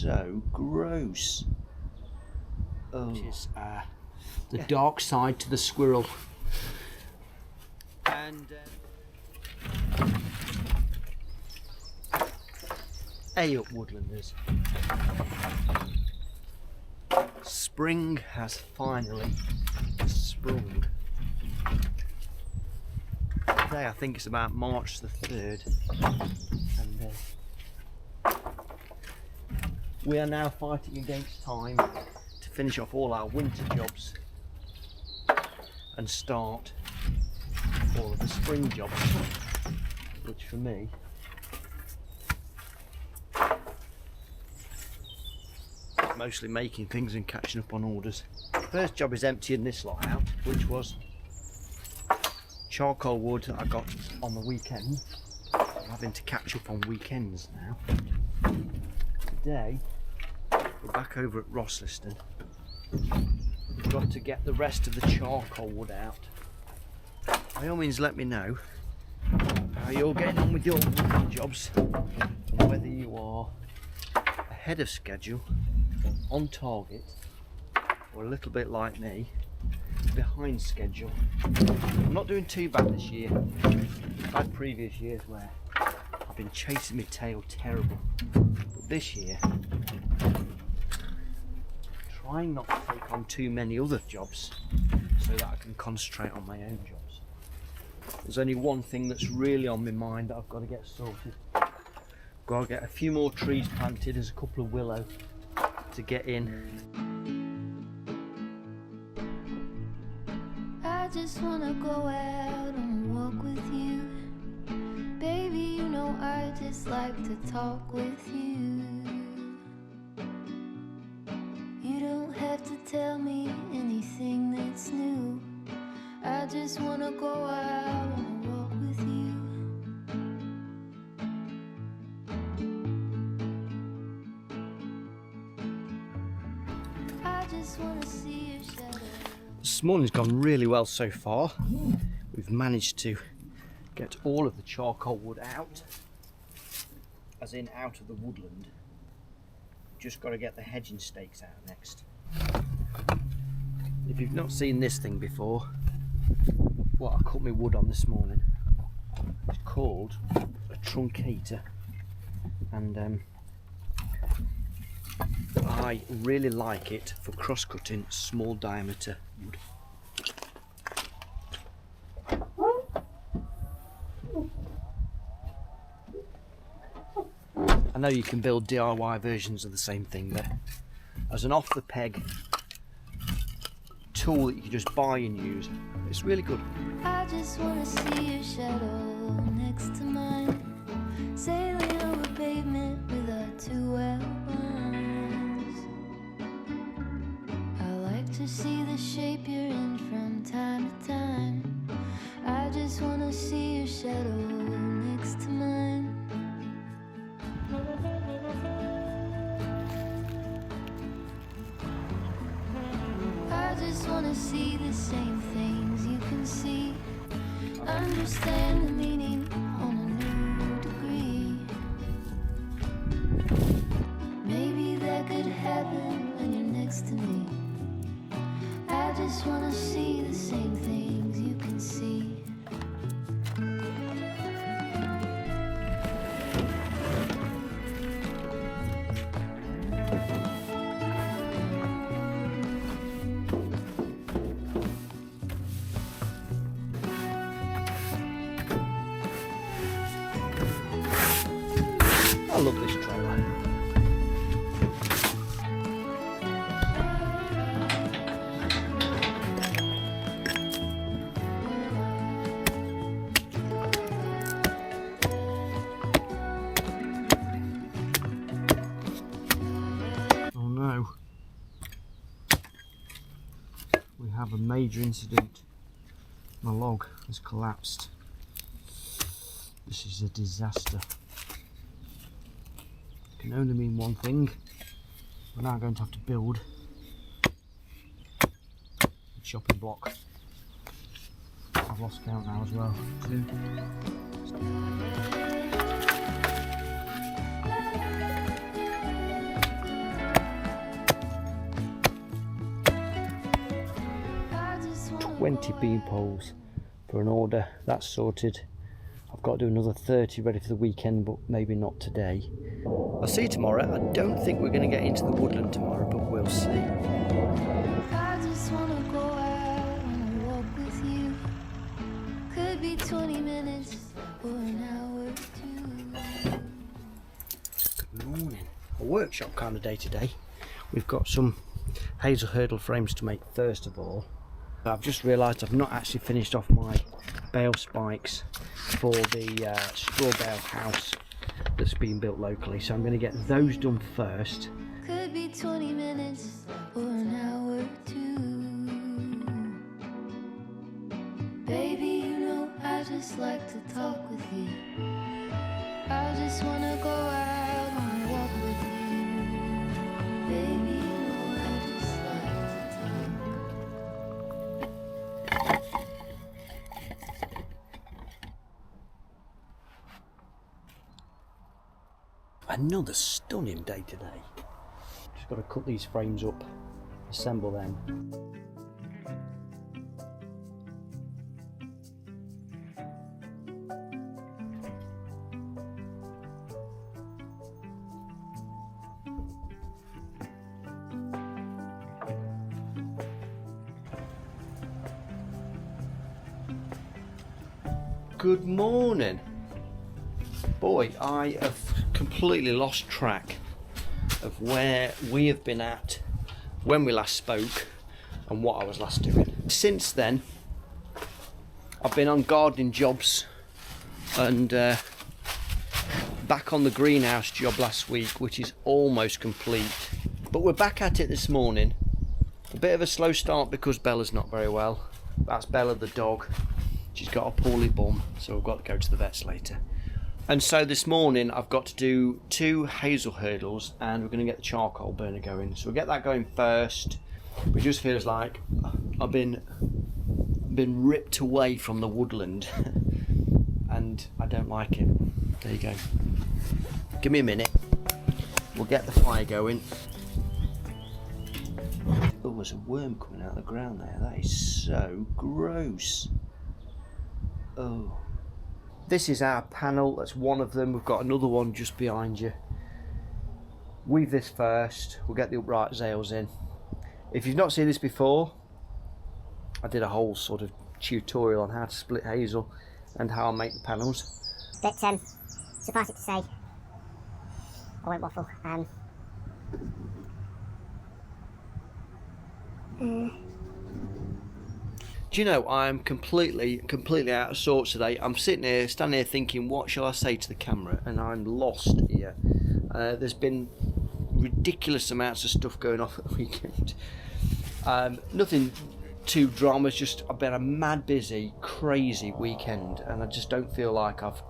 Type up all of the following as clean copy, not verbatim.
so gross. Oh. Which is the dark side to the squirrel. And Ayup Woodlanders. Spring has finally sprung. Today I think it's about March the 3rd, and we are now fighting against time to finish off all our winter jobs and start all of the spring jobs, which for me is mostly making things and catching up on orders. First job is emptying this lot out, which was charcoal wood I got on the weekend. I'm having to catch up on weekends now. Today we're back over at Rossliston. We've got to get the rest of the charcoal wood out. By all means let me know how you're getting on with your woodland jobs and whether you are ahead of schedule, on target, or a little bit like me, behind schedule. I'm not doing too bad this year. I've had previous years where I've been chasing my tail terrible, but this year trying not to take on too many other jobs so that I can concentrate on my own jobs. There's only one thing that's really on my mind that I've got to get sorted. Got to get a few more trees planted. There's a couple of willow to get in. I just wanna go out on a walk with you. Baby, you know I just like to talk with you. You don't have to tell me anything that's new. I just wanna go out on a walk with you. I just wanna see your shadow. This morning's gone really well so far. We've managed to get all of the charcoal wood out, as in out of the woodland. Just got to get the hedging stakes out next. If you've not seen this thing before, what I cut my wood on this morning, it's called a truncator, and I really like it for cross-cutting small diameter wood. I know you can build DIY versions of the same thing, but as an off-the-peg tool that you can just buy and use, it's really good. I just wanna see your shadow next to mine, sailing over pavement with our two elbows. I like to see the shape you're in from time to time. I just wanna see your shadow next to mine. I just wanna see the same things you can see, understand the meaning on a new degree. Maybe that could happen when you're next to me. I just wanna see the same things you can see. I love this trailer. Oh no. We have a major incident. My log has collapsed. This is a disaster. Can only mean one thing. We're now going to have to build a chopping block. I've lost count now as well. 2. 20 bean poles for an order. That's sorted. I've got to do another 30 ready for the weekend, but maybe not today. I'll see you tomorrow. I don't think we're going to get into the woodland tomorrow, but we'll see. I just wanna go out on a walk with you. Could be 20 minutes or an hour or 2. Good morning. A workshop kind of day today. We've got some hazel hurdle frames to make first of all. I've just realised I've not actually finished off my bale spikes for the straw bale house that's been built locally, so I'm going to get those done first. Could be 20 minutes or an hour or 2. Baby, you know I just like to talk with you. I just wanna go out on a walk with you. Baby, you know I just like to talk. Another stunning day today. Just got to cut these frames up, assemble them. Good morning. Boy, I have completely lost track of where we have been at when we last spoke and what I was last doing. Since then, I've been on gardening jobs and back on the greenhouse job last week, which is almost complete. But we're back at it this morning. A bit of a slow start because Bella's not very well. That's Bella the dog. She's got a poorly bum, so we've got to go to the vets later. And so this morning I've got to do 2 hazel hurdles and we're going to get the charcoal burner going. So we'll get that going first. It just feels like I've been ripped away from the woodland and I don't like it. There you go. Give me a minute. We'll get the fire going. Oh, there's a worm coming out of the ground there. That is so gross. Oh. This is our panel, that's one of them. We've got another one just behind you. Weave this first, we'll get the upright rails in. If you've not seen this before, I did a whole sort of tutorial on how to split hazel and how I make the panels. But suffice it to say, I won't waffle. Do you know, I'm completely out of sorts today. I'm standing here thinking, what shall I say to the camera? And I'm lost here. There's been ridiculous amounts of stuff going off at the weekend. Nothing too drama, it's just I've been a mad busy, crazy weekend, and I just don't feel like I've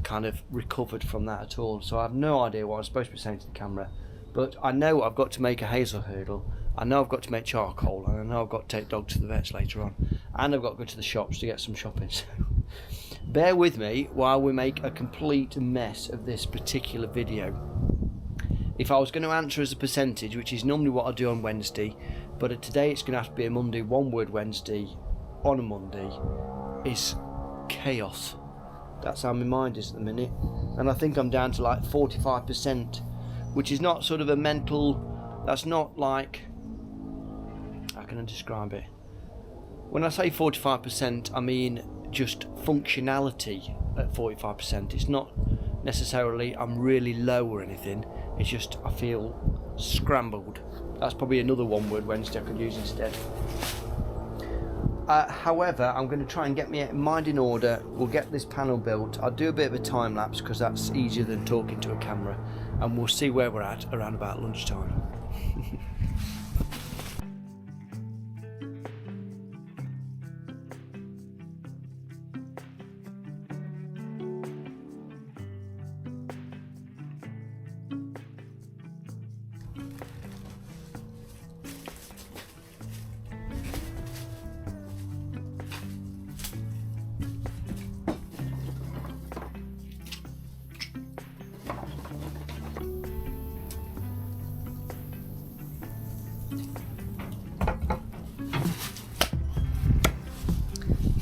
kind of recovered from that at all. So I have no idea what I'm supposed to be saying to the camera. But I know I've got to make a hazel hurdle. I know I've got to make charcoal, and I know I've got to take dog to the vets later on, and I've got to go to the shops to get some shopping. So bear with me while we make a complete mess of this particular video. If I was going to answer as a percentage, which is normally what I do on Wednesday, but today it's going to have to be a Monday, one word Wednesday on a Monday, is chaos. That's how my mind is at the minute, and I think I'm down to like 45%, which is not sort of a mental, that's not like, how can I describe it? When I say 45%, I mean just functionality at 45%. It's not necessarily I'm really low or anything, it's just I feel scrambled. That's probably another one word Wednesday I could use instead. However, I'm going to try and get my mind in order. We'll get this panel built. I'll do a bit of a time lapse because that's easier than talking to a camera, and we'll see where we're at around about lunchtime.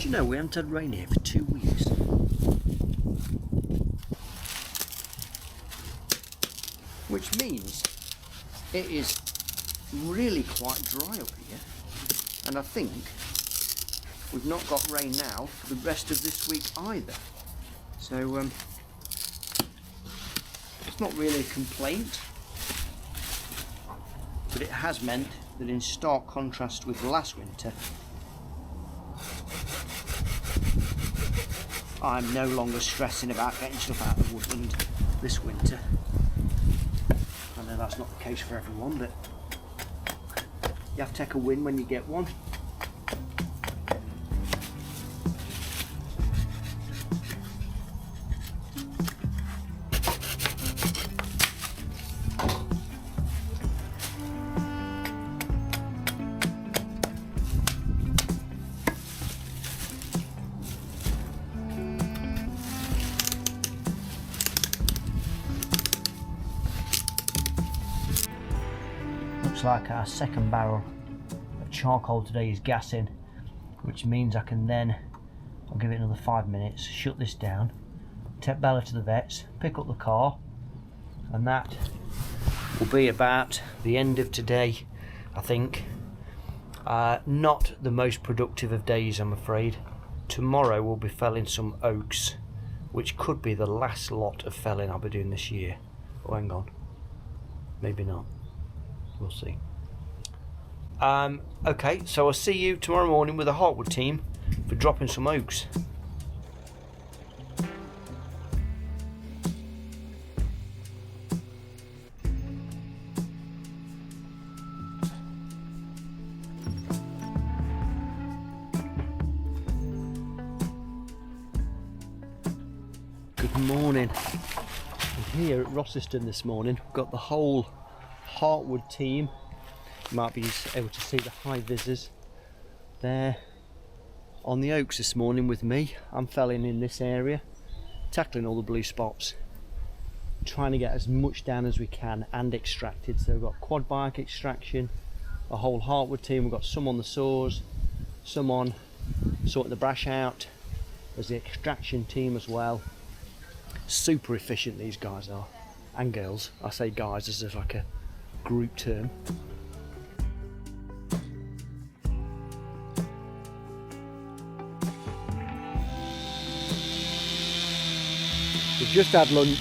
you know, we haven't had rain here for 2 weeks. Which means it is really quite dry up here. And I think we've not got rain now for the rest of this week either. So it's not really a complaint, but it has meant that in stark contrast with last winter, I'm no longer stressing about getting stuff out of the woodland this winter. I know that's not the case for everyone, but you have to take a win when you get one. Looks like our second barrel of charcoal today is gassing, which means I can then, I'll give it another 5 minutes, shut this down, take Bella to the vets, pick up the car, and that will be about the end of today, I think. Not the most productive of days, I'm afraid. Tomorrow we'll be felling some oaks, which could be the last lot of felling I'll be doing this year. Oh, hang on, maybe not. We'll see. Okay, so I'll see you tomorrow morning with the Heartwood team for dropping some oaks. Good morning. I'm here at Rossiston this morning. We've got the whole Heartwood team. You might be able to see the high visors. They're on the oaks this morning with me. I'm felling in this area, tackling all the blue spots, trying to get as much down as we can and extracted. So we've got quad bike extraction, a whole Heartwood team. We've got some on the saws, some on sorting the brash out. There's the extraction team as well. Super efficient these guys are, and girls. I say guys as if like a group term. We've just had lunch.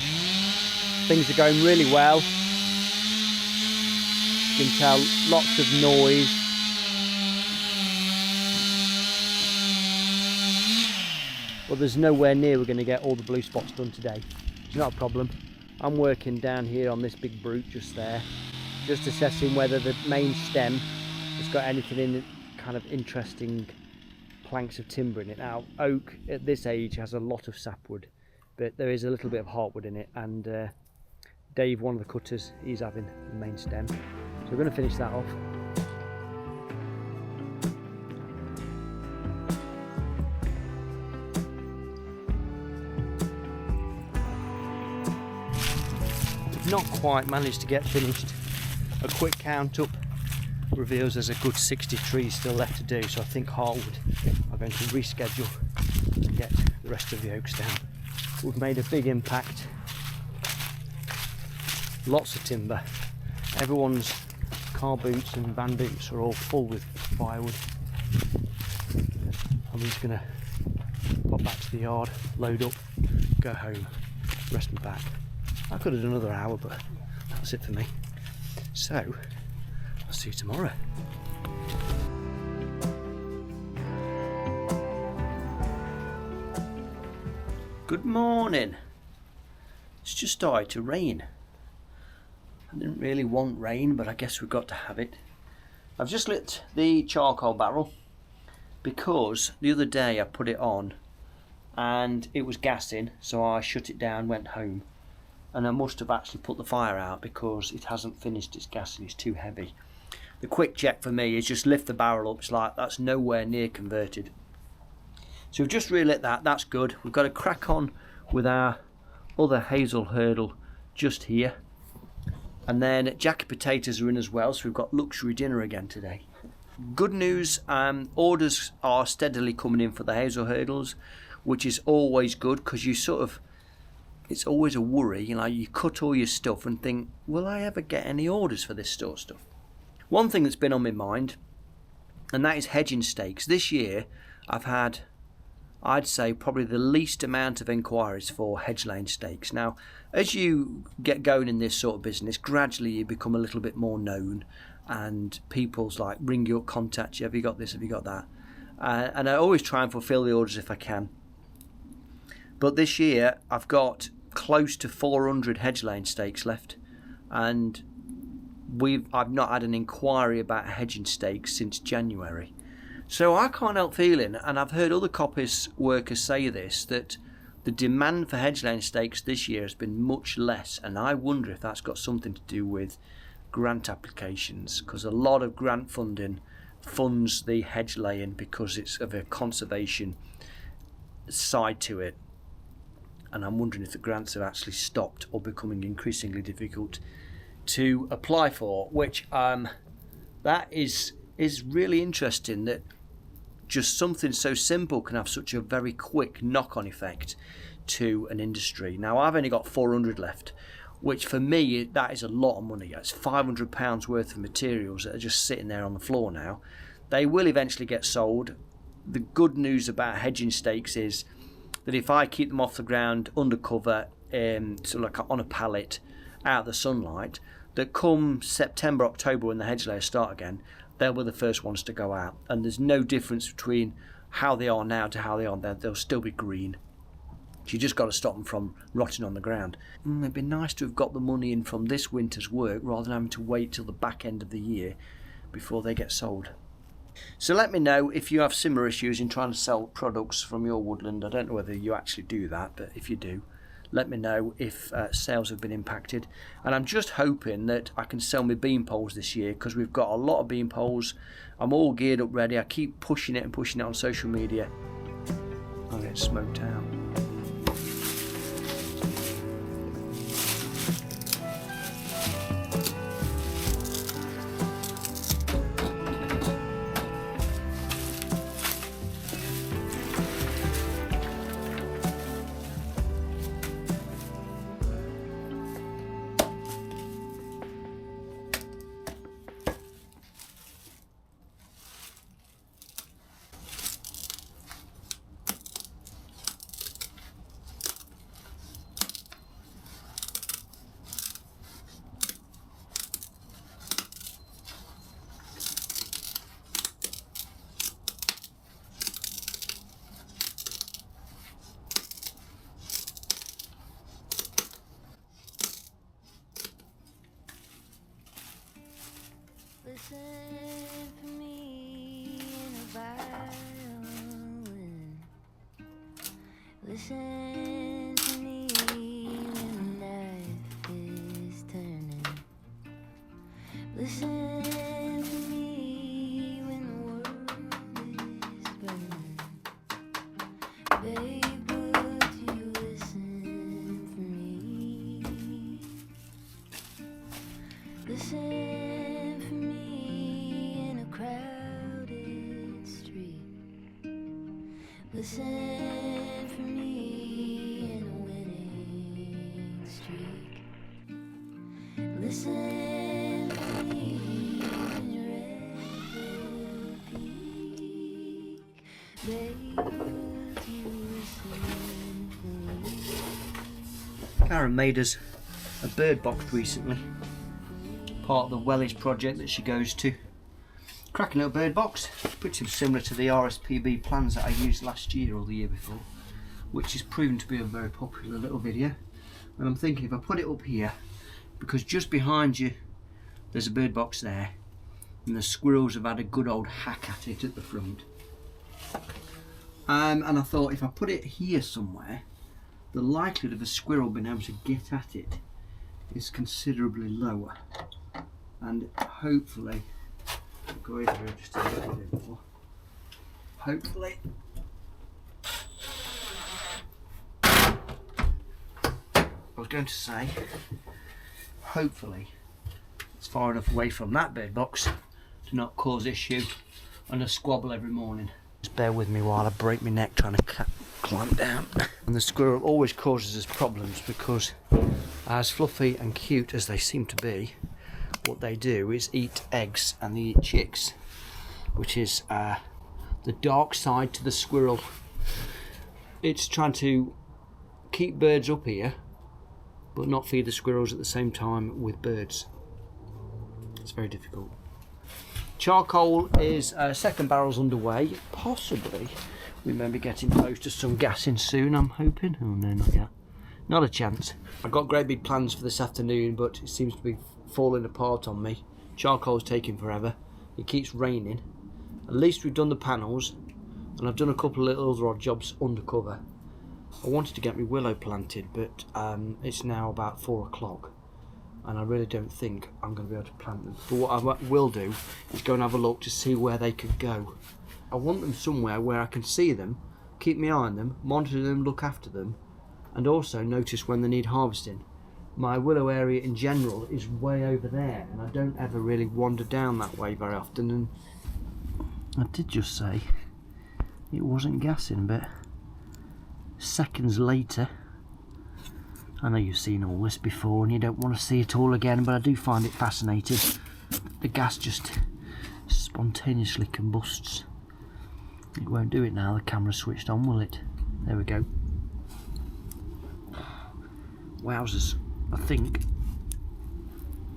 Things are going really well. You can tell lots of noise. Well, there's nowhere near we're going to get all the blue spots done today. It's not a problem. I'm working down here on this big brute just there, just assessing whether the main stem has got anything in it, kind of interesting planks of timber in it. Now, oak at this age has a lot of sapwood, but there is a little bit of heartwood in it, and Dave, one of the cutters, he's having the main stem. So we're going to finish that off. Not quite managed to get finished. A quick count up reveals there's a good 60 trees still left to do, so I think Heartwood are going to reschedule and get the rest of the oaks down. We've made a big impact. Lots of timber. Everyone's car boots and van boots are all full with firewood. I'm just going to pop back to the yard, load up, go home, rest my back. I could have done another hour, but that's it for me. So, I'll see you tomorrow. Good morning. It's just started to rain. I didn't really want rain, but I guess we've got to have it. I've just lit the charcoal barrel because the other day I put it on and it was gassing, so I shut it down, went home. And I must have actually put the fire out because it hasn't finished its gassing, it's too heavy. The quick check for me is just lift the barrel up. It's like that's nowhere near converted. So we've just relit that, that's good. We've got to crack on with our other Hazel hurdle just here. And then jacket potatoes are in as well, so we've got luxury dinner again today. Good news, orders are steadily coming in for the Hazel hurdles, which is always good, because you sort of, it's always a worry, you know, you cut all your stuff and think, will I ever get any orders for this sort of stuff? One thing that's been on my mind, and that is hedging stakes. This year I've had, I'd say, probably the least amount of inquiries for hedge lane stakes. Now, as you get going in this sort of business, gradually you become a little bit more known, and people's like ring you up, contact you, have you got this, have you got that? And I always try and fulfill the orders if I can. But this year I've got close to 400 hedge lane stakes left, and I've not had an inquiry about hedging stakes since January. So I can't help feeling, and I've heard other coppice workers say this, that the demand for hedge lane stakes this year has been much less, and I wonder if that's got something to do with grant applications, because a lot of grant funding funds the hedge laying because it's of a conservation side to it, and I'm wondering if the grants have actually stopped or becoming increasingly difficult to apply for, which that is really interesting, that just something so simple can have such a very quick knock-on effect to an industry. Now, I've only got 400 left, which for me, that is a lot of money. It's £500 worth of materials that are just sitting there on the floor now. They will eventually get sold. The good news about hedging stakes is that if I keep them off the ground under cover, sort of like on a pallet, out of the sunlight, that come September, October, when the hedge layers start again, they'll be the first ones to go out. And there's no difference between how they are now to how they are then. They'll still be green. You just got to stop them from rotting on the ground. It'd be nice to have got the money in from this winter's work rather than having to wait till the back end of the year before they get sold. So let me know if you have similar issues in trying to sell products from your woodland. I don't know whether you actually do that, but if you do, let me know if sales have been impacted. And I'm just hoping that I can sell my bean poles this year, because we've got a lot of bean poles. I'm all geared up ready. I keep pushing it on social media. I'll get smoked out. Listen for me in a violin. Listen to me when life is turning. Listen for me when the world is burning. Babe, would you listen for me? Listen for me in a crowded street. Listen for me in a winning streak. Listen for me when you're at your peak. Babe, would you listen for me? Karen made us a bird box recently, part of the Wellish project that she goes to. Cracking little bird box, pretty similar to the RSPB plans that I used last year or the year before, which has proven to be a very popular little video. And I'm thinking if I put it up here, because just behind you there's a bird box there, and the squirrels have had a good old hack at it at the front. And I thought if I put it here somewhere, the likelihood of a squirrel being able to get at it is considerably lower. And hopefully, I'll go over here just a little bit more. Hopefully, I was going to say, hopefully it's far enough away from that bird box to not cause issue and a squabble every morning. Just bear with me while I break my neck trying to climb down. And the squirrel always causes us problems because, as fluffy and cute as they seem to be, what they do is eat eggs and they eat chicks, which is the dark side to the squirrel. It's trying to keep birds up here but not feed the squirrels at the same time with birds. It's very difficult. Charcoal is second barrel's underway. Possibly we may be getting close to some gassing soon, I'm hoping. Oh no, not yet. Not a chance. I've got great big plans for this afternoon, but it seems to be falling apart on me. Charcoal's taking forever. It keeps raining. At least we've done the panels, and I've done a couple of little other odd jobs undercover. I wanted to get my willow planted, but it's now about 4 o'clock. And I really don't think I'm going to be able to plant them. But what I will do is go and have a look to see where they could go. I want them somewhere where I can see them, keep my eye on them, monitor them, look after them, and also notice when they need harvesting. My willow area in general is way over there, and I don't ever really wander down that way very often. And I did just say it wasn't gassing, but seconds later, I know you've seen all this before and you don't want to see it all again, but I do find it fascinating. The gas just spontaneously combusts. It won't do it now, the camera's switched on, will it? There we go. Wowzers, I think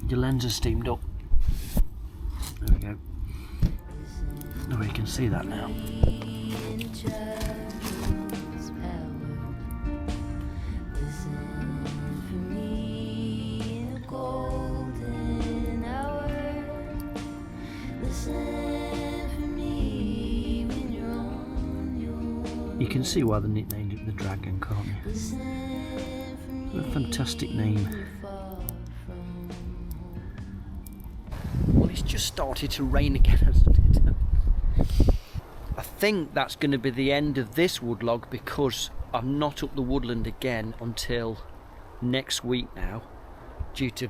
your lens has steamed up. There we go. Oh, you can see that now. You can see why they nicknamed it the Dragon, can't you? What a fantastic name. Well, it's just started to rain again, hasn't it? I think that's going to be the end of this woodlog because I'm not up the woodland again until next week now, due to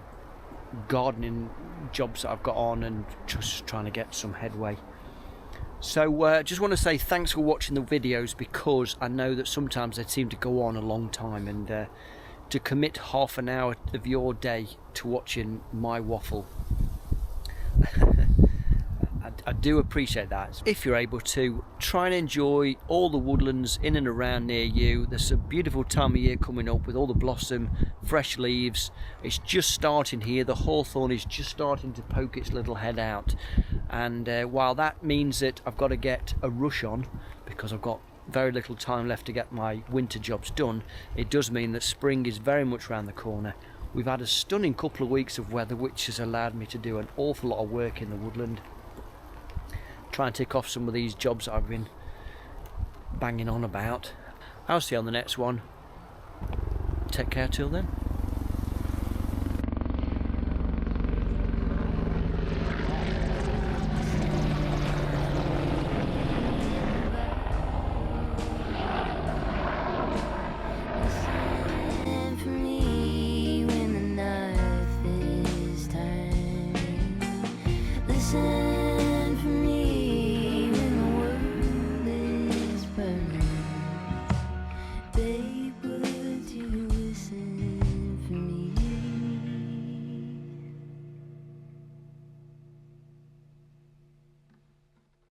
gardening jobs that I've got on and just trying to get some headway. So just want to say thanks for watching the videos, because I know that sometimes they seem to go on a long time, and to commit half an hour of your day to watching my waffle, I do appreciate that. If you're able to, try and enjoy all the woodlands in and around near you. There's a beautiful time of year coming up with all the blossom, fresh leaves. It's just starting here. The hawthorn is just starting to poke its little head out, and while that means that I've got to get a rush on because I've got very little time left to get my winter jobs done, it does mean that spring is very much around the corner. We've had a stunning couple of weeks of weather, which has allowed me to do an awful lot of work in the woodland. Try and tick off some of these jobs that I've been banging on about. I'll see you on the next one. Take care till then. Listen